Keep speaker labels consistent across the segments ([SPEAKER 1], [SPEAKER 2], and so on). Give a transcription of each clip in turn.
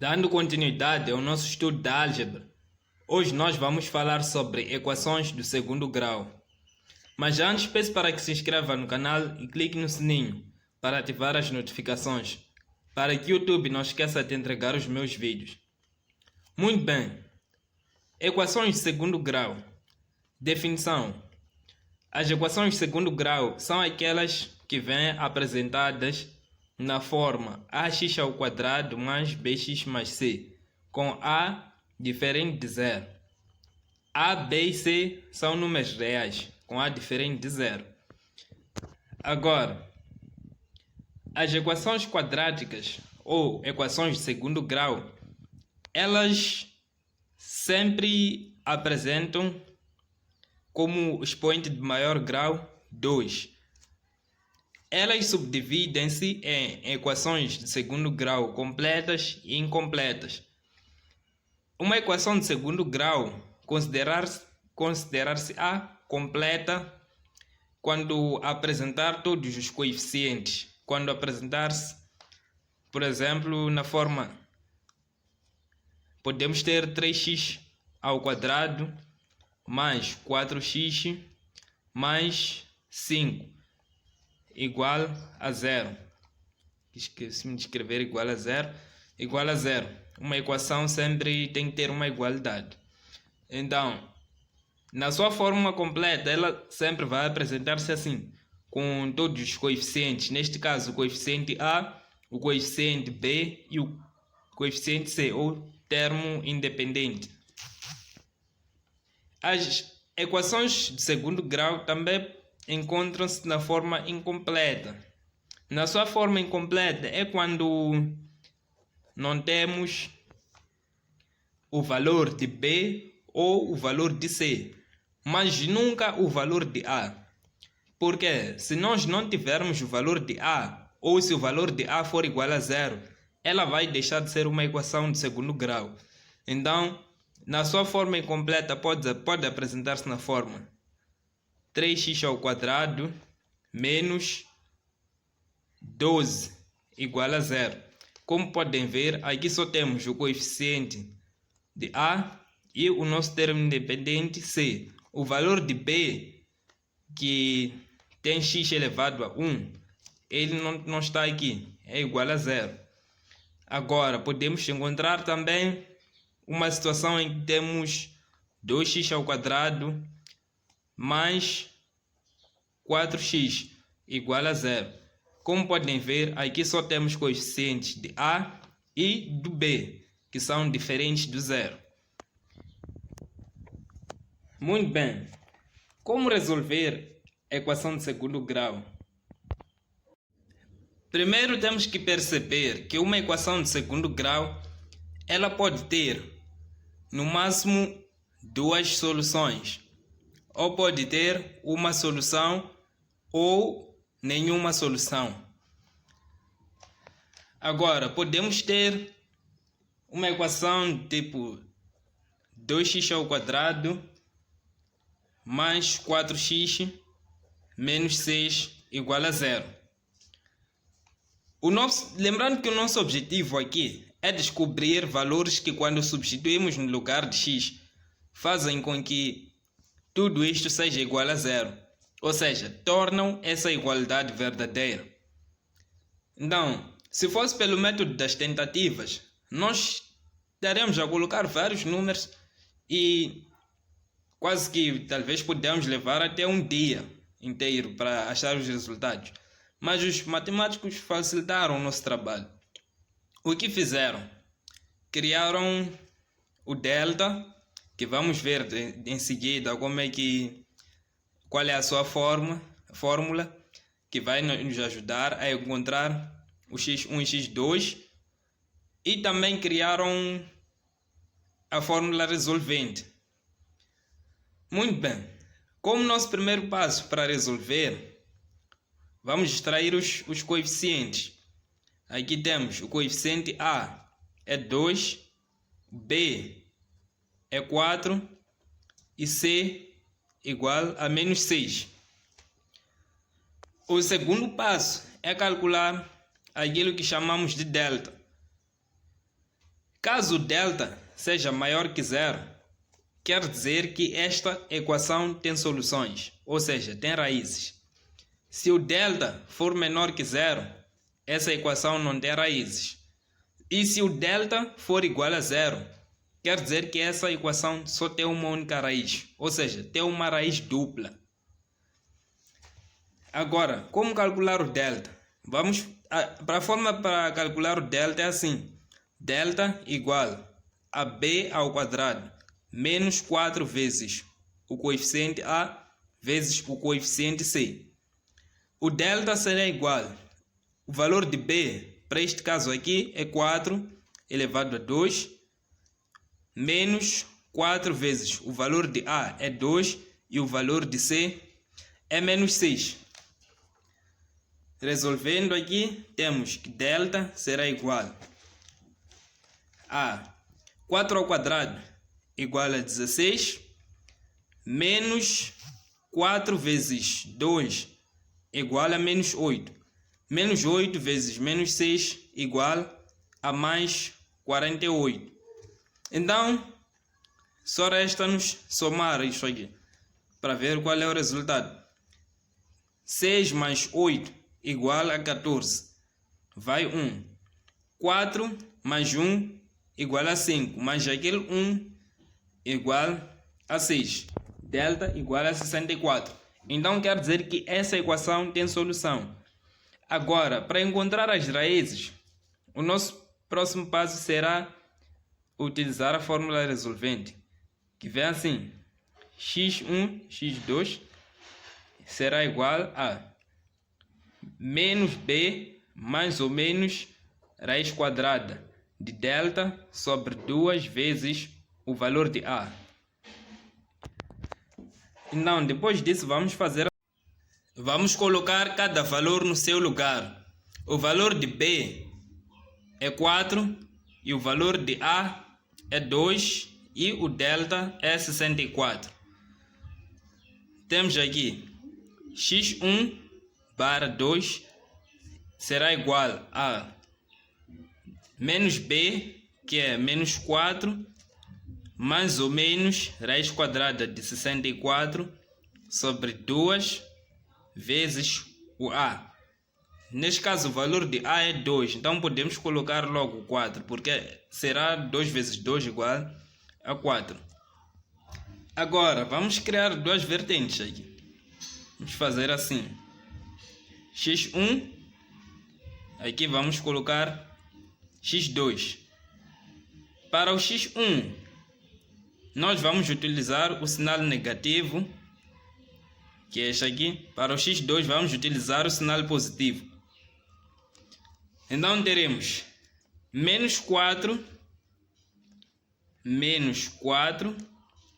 [SPEAKER 1] Dando continuidade ao nosso estudo da álgebra, hoje nós vamos falar sobre equações do segundo grau. Mas antes, peço para que se inscreva no canal e clique no sininho para ativar as notificações, para que o YouTube não esqueça de entregar os meus vídeos. Muito bem. Equações de segundo grau. Definição. As equações de segundo grau são aquelas que vêm apresentadas na forma ax² mais bx mais c, com a diferente de zero. A, b e c são números reais, com a diferente de zero. Agora, as equações quadráticas ou equações de segundo grau, elas sempre apresentam como expoente de maior grau 2. Elas subdividem-se em equações de segundo grau completas e incompletas. Uma equação de segundo grau considerar-se-á completa quando apresentar todos os coeficientes. Quando apresentar-se, por exemplo, na forma, podemos ter 3x² mais 4x mais 5 igual a zero. Esqueci-me de escrever igual a zero. Uma equação sempre tem que ter uma igualdade. Então, na sua forma completa, ela sempre vai apresentar-se assim, com todos os coeficientes. Neste caso, o coeficiente A, o coeficiente B e o coeficiente C, ou termo independente. As equações de segundo grau também encontram-se na forma incompleta. Na sua forma incompleta é quando não temos o valor de B ou o valor de C, mas nunca o valor de A. Porque se nós não tivermos o valor de A, ou se o valor de A for igual a zero, ela vai deixar de ser uma equação de segundo grau. Então, na sua forma incompleta pode apresentar-se na forma 3x² menos 12 igual a zero. Como podem ver, aqui só temos o coeficiente de A e o nosso termo independente C. O valor de B, que tem x elevado a 1, ele não está aqui, é igual a zero. Agora, podemos encontrar também uma situação em que temos 2x² mais 4x igual a zero. Como podem ver, aqui só temos coeficientes de A e do B, que são diferentes do zero. Muito bem. Como resolver a equação de segundo grau? Primeiro temos que perceber que uma equação de segundo grau, ela pode ter no máximo duas soluções, ou pode ter uma solução ou nenhuma solução. Agora, podemos ter uma equação tipo 2x² mais 4x menos 6 igual a zero. Lembrando que o nosso objetivo aqui é descobrir valores que, quando substituímos no lugar de x, fazem com que tudo isto seja igual a zero, ou seja, tornam essa igualdade verdadeira. Então, se fosse pelo método das tentativas, nós estaremos a colocar vários números e quase que talvez podemos levar até um dia inteiro para achar os resultados. Mas os matemáticos facilitaram o nosso trabalho. O que fizeram? Criaram o delta, que vamos ver em seguida qual é a sua fórmula, que vai nos ajudar a encontrar o x1 e x2, e também criaram a fórmula resolvente. Muito bem. Como nosso primeiro passo para resolver, vamos extrair os coeficientes. Aqui temos o coeficiente A é 2, B é 4 e C igual a menos 6. O segundo passo é calcular aquilo que chamamos de delta, Caso delta seja maior que zero, quer dizer que esta equação tem soluções, ou seja, tem raízes. Se o delta for menor que zero, essa equação não tem raízes. E se o delta for igual a zero, quer dizer que essa equação só tem uma única raiz, ou seja, tem uma raiz dupla. Agora, como calcular o delta? Para a forma para calcular o delta é assim: delta igual a b ao quadrado menos 4 vezes o coeficiente a vezes o coeficiente c. O delta será igual, o valor de b, para este caso aqui, é 4 elevado a 2, menos 4 vezes o valor de a é 2 e o valor de c é menos 6. Resolvendo aqui, temos que delta será igual a 4 ao quadrado igual a 16, menos 4 vezes 2 igual a menos 8. Menos 8 vezes menos 6 igual a mais 48. Então, só resta-nos somar isso aqui para ver qual é o resultado. 6 mais 8 igual a 14. Vai 1. 4 mais 1 igual a 5. Mais aquele 1 igual a 6. Delta igual a 64. Então quer dizer que essa equação tem solução. Agora, para encontrar as raízes, o nosso próximo passo será utilizar a fórmula resolvente, que vem assim: x1, x2 será igual a menos b mais ou menos raiz quadrada de delta sobre 2 vezes o valor de a. Então, depois disso, vamos colocar cada valor no seu lugar. O valor de b é 4 e o valor de a é 2 e o delta é 64. Temos aqui x1 barra 2 será igual a menos b, que é menos 4, mais ou menos raiz quadrada de 64 sobre 2 vezes o a. Neste caso, o valor de a é 2, então podemos colocar logo 4, porque será 2 vezes 2 igual a 4. Agora, vamos criar duas vertentes aqui. Vamos fazer assim: x1, aqui vamos colocar x2. Para o x1, nós vamos utilizar o sinal negativo, que é este aqui. Para o x2, vamos utilizar o sinal positivo. Então teremos menos 4,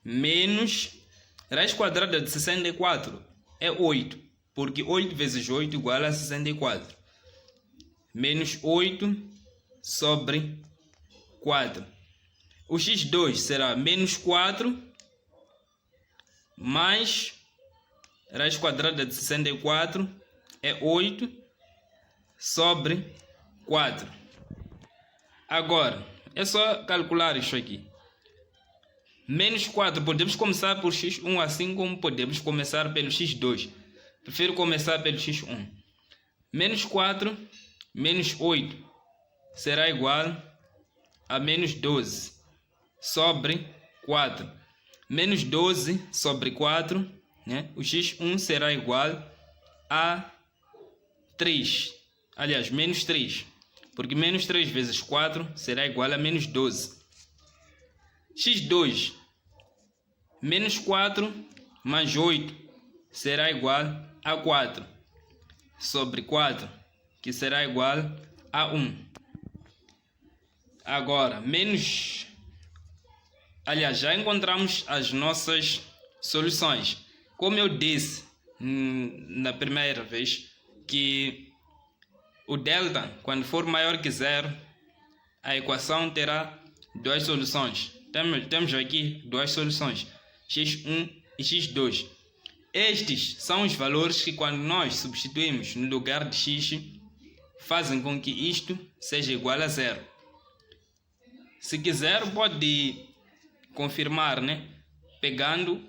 [SPEAKER 1] menos raiz quadrada de 64 é 8, porque 8 vezes 8 igual a 64. Menos 8 sobre 4. O x2 será menos 4 mais raiz quadrada de 64 é 8 sobre 4. Agora, é só calcular isso aqui. Menos 4, podemos começar por x1, assim como podemos começar pelo x2. Prefiro começar pelo x1. Menos 4 menos 8 será igual a menos 12 sobre 4. Menos 12 sobre 4, né? O x1 será igual a 3. Aliás, menos 3. Porque menos 3 vezes 4 será igual a menos 12. x2, menos 4 mais 8 será igual a 4 sobre 4, que será igual a 1. Agora, já encontramos as nossas soluções. Como eu disse na primeira vez, que o delta, quando for maior que zero, a equação terá duas soluções. Temos aqui duas soluções, x1 e x2. Estes são os valores que, quando nós substituímos no lugar de x, fazem com que isto seja igual a zero. Se quiser, pode confirmar, né? Pegando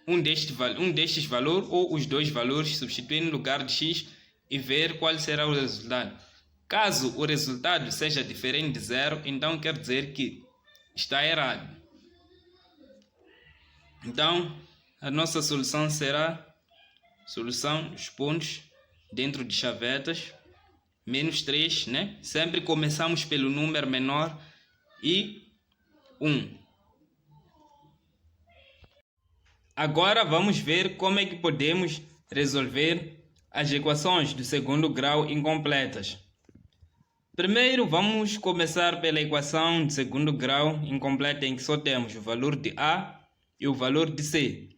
[SPEAKER 1] um destes valores ou os dois valores, substituindo no lugar de x e ver qual será o resultado. Caso o resultado seja diferente de zero, então quer dizer que está errado. Então, a nossa solução será solução dos pontos dentro de chavetas, menos 3, né? Sempre começamos pelo número menor e 1. Agora vamos ver como é que podemos resolver as equações do segundo grau incompletas. Primeiro vamos começar pela equação de segundo grau incompleta em que só temos o valor de A e o valor de C.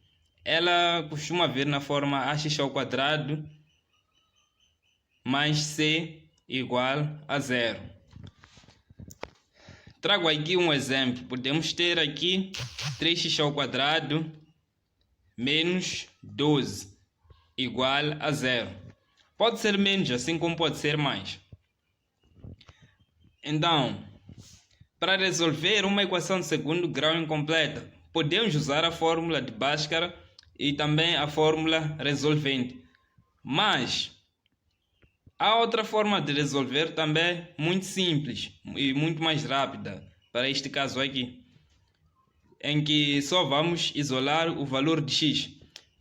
[SPEAKER 1] Ela costuma vir na forma ax² mais C igual a 0. Trago aqui um exemplo. Podemos ter aqui 3x² menos 12 igual a 0. Pode ser menos, assim como pode ser mais. Então, para resolver uma equação de segundo grau incompleta, podemos usar a fórmula de Bhaskara e também a fórmula resolvente. Mas há outra forma de resolver também muito simples e muito mais rápida para este caso aqui, em que só vamos isolar o valor de x.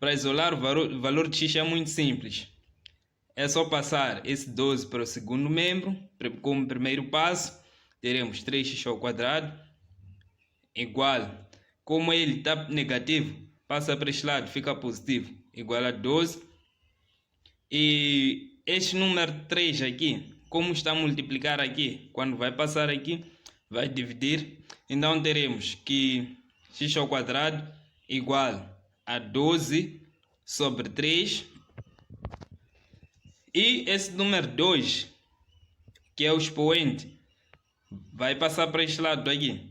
[SPEAKER 1] Para isolar o valor de x é muito simples. É só passar esse 12 para o segundo membro. Como primeiro passo, teremos 3x² igual, como ele está negativo, passa para este lado, fica positivo, igual a 12. E este número 3 aqui, como está a multiplicar aqui, quando vai passar aqui, vai dividir. Então teremos que x² igual a 12 sobre 3. E esse número 2, que é o expoente, vai passar para este lado aqui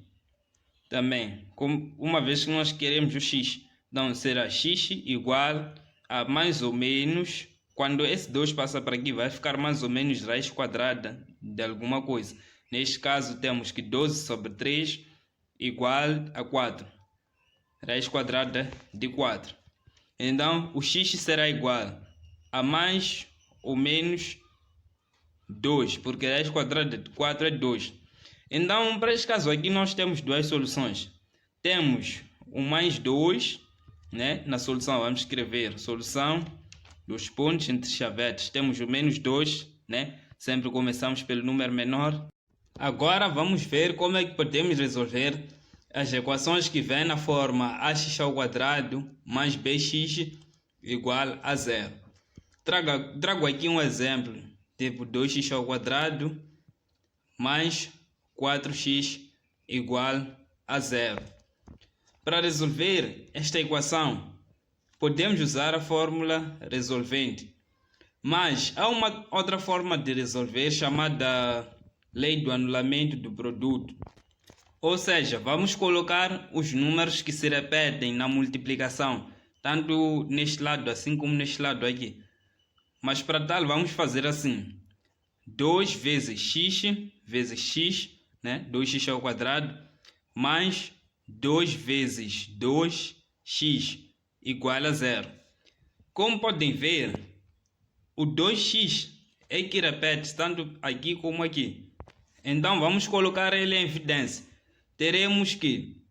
[SPEAKER 1] também, uma vez que nós queremos o x. Então será x igual a mais ou menos, quando esse 2 passa para aqui, vai ficar mais ou menos raiz quadrada de alguma coisa. Neste caso temos que 12 sobre 3 igual a 4. Raiz quadrada de 4. Então o x será igual a mais ou menos 2, porque raiz quadrada de 4 é 2. Então, para este caso aqui, nós temos duas soluções. Temos o mais 2, né? Na solução, vamos escrever solução dos pontos entre chavetes. Temos o menos 2, né? Sempre começamos pelo número menor. Agora, vamos ver como é que podemos resolver as equações que vêm na forma ax² mais bx igual a 0. Trago aqui um exemplo, tipo 2x² mais 4x igual a 0. Para resolver esta equação, podemos usar a fórmula resolvente. Mas há uma outra forma de resolver chamada lei do anulamento do produto. Ou seja, vamos colocar os números que se repetem na multiplicação, tanto neste lado assim como neste lado aqui. Mas para tal, vamos fazer assim: 2 vezes x, né? 2x² mais 2 vezes 2x igual a 0. Como podem ver, o 2x é que repete tanto aqui como aqui. Então vamos colocar ele em evidência. Teremos que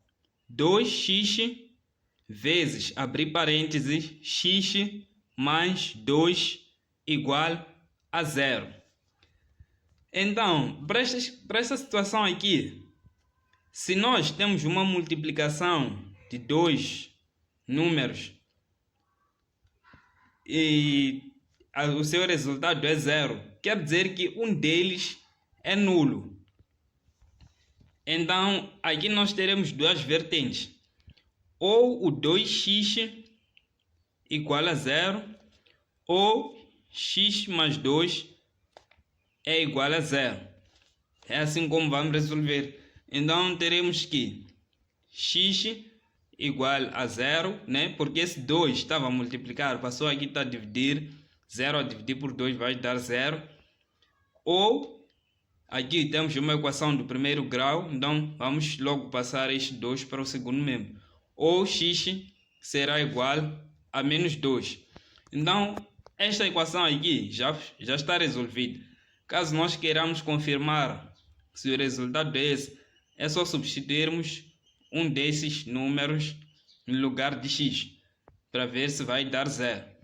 [SPEAKER 1] 2x vezes, abrir parênteses, x mais 2 igual a 0. Então, para esta situação aqui, se nós temos uma multiplicação de dois números e o seu resultado é 0, quer dizer que um deles é nulo. Então, aqui nós teremos duas vertentes. Ou o 2x igual a 0, ou x mais 2 é igual a 0. É assim como vamos resolver. Então teremos que x igual a 0, né? Porque esse 2 estava a multiplicar, passou aqui, está a dividir. 0 a dividir por 2 vai dar 0. Ou Aqui temos uma equação do primeiro grau, então vamos logo passar este 2 para o segundo membro. Ou x será igual a menos 2. Então, esta equação aqui já está resolvida. Caso nós queiramos confirmar se o resultado é esse, é só substituirmos um desses números no lugar de x, para ver se vai dar 0.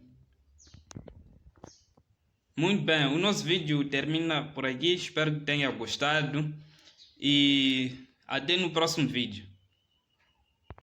[SPEAKER 1] Muito bem, o nosso vídeo termina por aqui. Espero que tenha gostado e até no próximo vídeo.